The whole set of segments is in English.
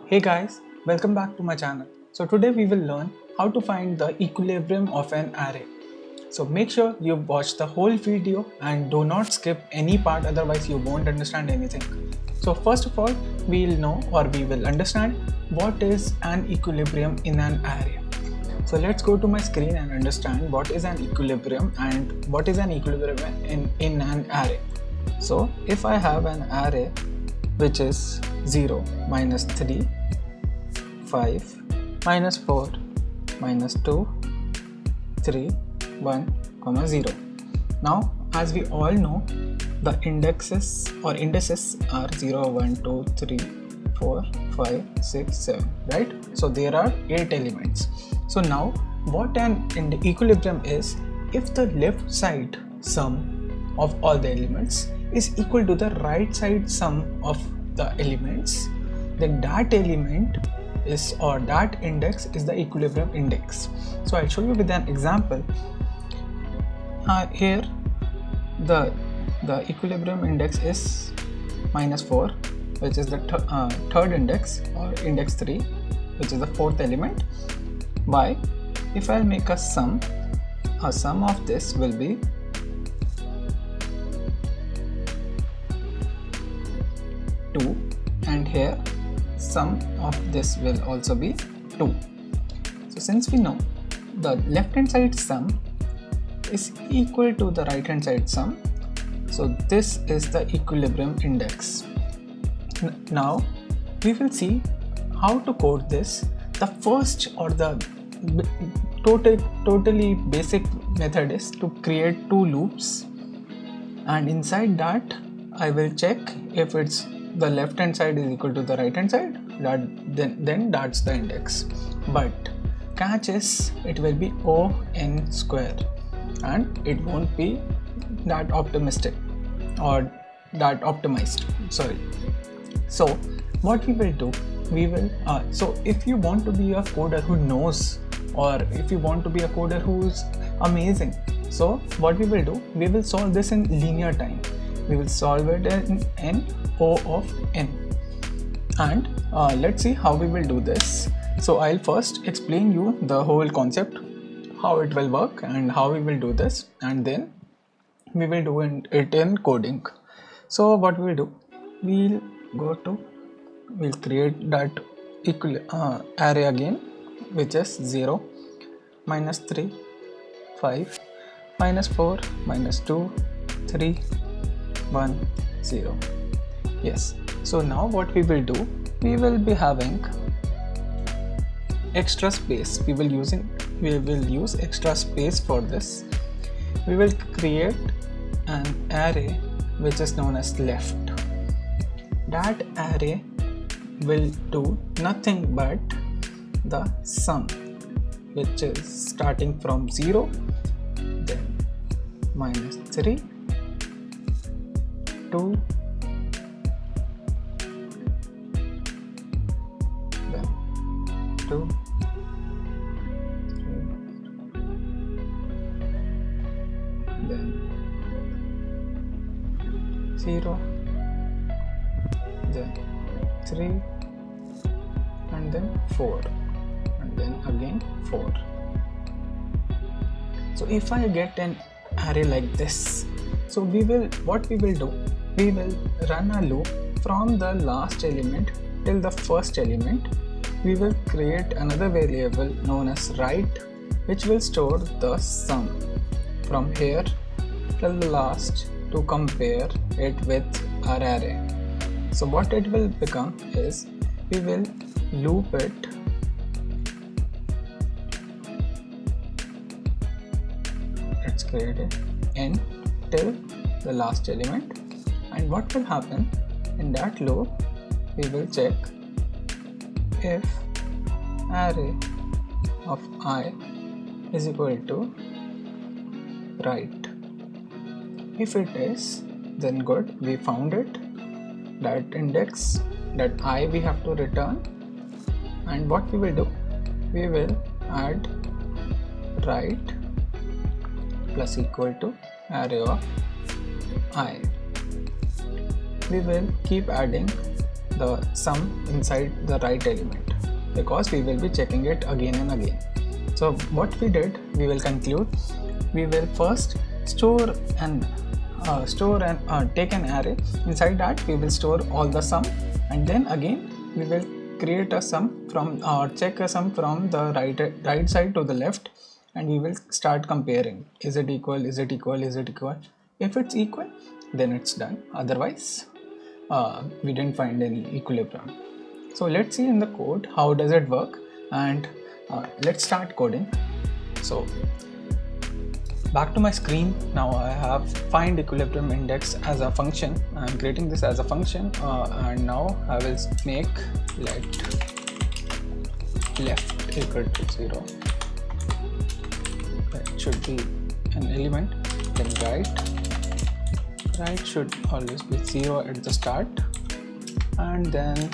Hey guys, welcome back to my channel. So today we will learn how to find the equilibrium of an array. So make sure you watch the whole video and do not skip any part, otherwise you won't understand anything. So first of all, we'll know or we will understand what is an equilibrium in an array. So let's go to my screen and understand what is an equilibrium and what is an equilibrium in an array. So if I have an array which is 0, minus 3, 5, minus 4, minus 2, 3, 1, 0. Now, as we all know, the indices are 0, 1, 2, 3, 4, 5, 6, 7, right? So there are 8 elements. So now, what an equilibrium is, if the left side sum of all the elements is equal to the right side sum of the elements, then that element is, or that index is the equilibrium index. So I'll show you with an example. Here the equilibrium index is minus 4, which is the third index, or index 3, which is the fourth element. By, if I'll make a sum of this will be 2, and here sum of this will also be 2. So since we know the left hand side sum is equal to the right hand side sum, so this is the equilibrium index. Now we will see how to code this. The first, or the totally basic method is to create two loops, and inside that I will check if it's the left hand side is equal to the right hand side, then that's the index. But catch is, it will be O(n) square and it won't be that optimistic or that optimized, sorry. So what we will do, we will so if you want to be a coder who knows, or if you want to be a coder who's amazing, so what we will do, we will solve this in linear time. We will solve it in O of n, and let's see how we will do this. So I'll first explain you the whole concept, how it will work and how we will do this, and then we will do it in coding. So what we will do, we'll create that array again, which is 0, minus 3, 5, minus 4, minus 2, 3, 1, 0. Yes, so now what we will do, we will be having extra space. We will use extra space for this. We will create an array which is known as left. That array will do nothing but the sum, which is starting from 0, then minus 3, 2, then 2, 3, then 0, then 3, and then 4, and then again 4. So if I get an array like this, so what we will do, we will run a loop from the last element till the first element. We will create another variable known as right, which will store the sum from here till the last to compare it with our array. So what it will become is, we will loop it let's create it n till the last element, and what will happen in that loop, we will check if array of I is equal to right. If it is, then good, we found it, that index, that I we have to return. And what we will do, we will add right plus equal to array of I. We will keep adding the sum inside the right element, because we will be checking it again and again. So what we did, we will conclude, we will first store and take an array. Inside that we will store all the sum, and then again we will create a sum from check a sum from the right side to the left, and we will start comparing. Is it equal? Is it equal? Is it equal? If it's equal, then it's done. Otherwise, we didn't find any equilibrium. So let's see in the code how does it work, and let's start coding. So back to my screen. Now I have find equilibrium index as a function. I'm creating this as a function, and now I will make let left equal to 0. It should be an element. Then right should always be 0 at the start, and then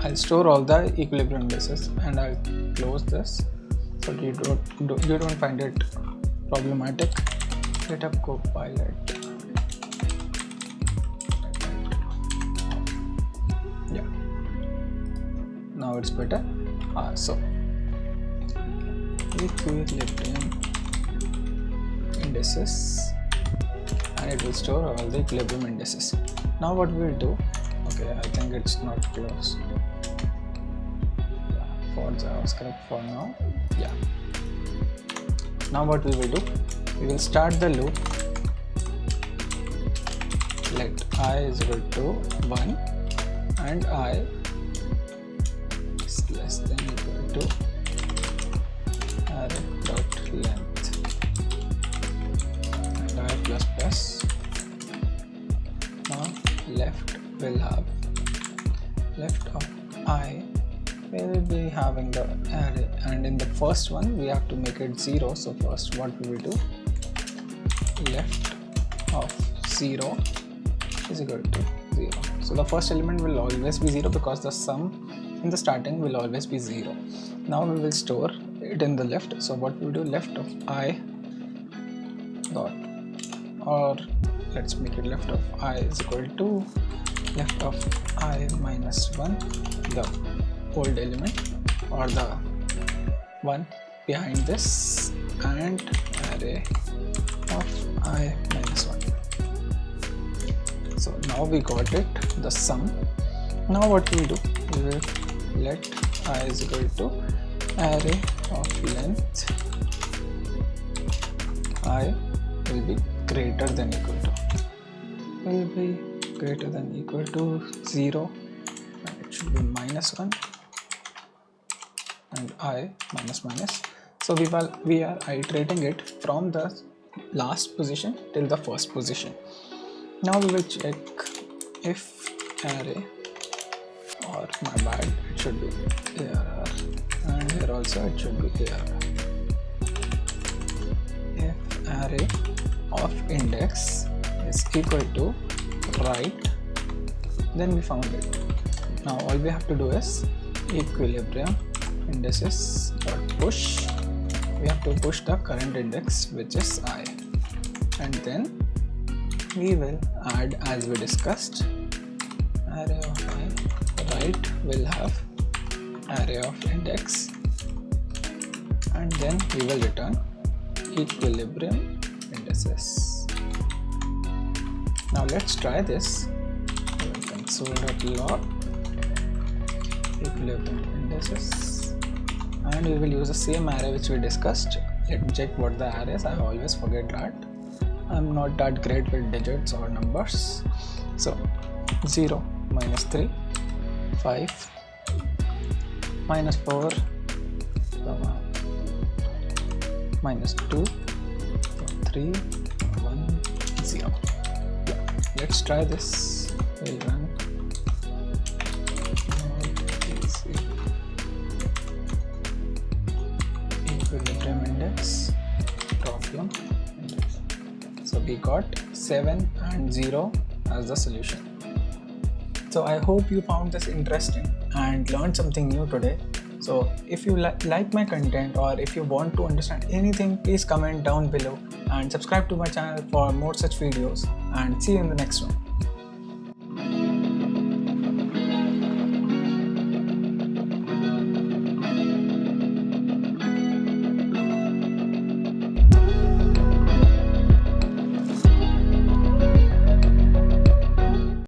I'll store all the equilibrium indices, and I'll close this so you don't find it problematic. Let up Copilot. Yeah, now it's better. So equilibrium indices, and it will store all the equilibrium indices. Now what we will do, okay, I think it's not close. Yeah, for JavaScript for now. Yeah. Now what we will do, we will start the loop. Let I is equal to 1 and I is less than equal to array dot length and I plus plus. Now left will have left of I will be having the array, and in the first one we have to make it 0. So first what we will do, left of 0 is equal to 0. So the first element will always be 0 because the sum in the starting will always be 0. Now we will store it in the left. So what we will do, left of I dot, or let's make it left of I is equal to left of I minus 1, the old element or the one behind this, and array of I minus 1. So now we got it, the sum. Now what we do, we will let I is equal to array of length I will be greater than equal to 0, and it should be minus 1 and I minus minus. So we are iterating it from the last position till the first position. Now we will check if array, or my bad, it should be ARR, and here also it should be ARR. If array of index is equal to right, then we found it. Now all we have to do is equilibrium indices dot push. We have to push the current index, which is I, and then we will add, as we discussed, array of I. Right will have array of index, and then we will return equilibrium indices. Now let's try this. Console.log equilibrium indices, and we will use the same array which we discussed. Let me check what the array is. I always forget that. I'm not that great with digits or numbers. So 0 minus 3, 5 minus 4, minus 2, 3, 1, 0. Yeah. Let's try this. We'll run equilibrium index problem index. So we got 7 and 0 as the solution. So I hope you found this interesting and learned something new today. So if you like my content, or if you want to understand anything, please comment down below and subscribe to my channel for more such videos, and see you in the next one.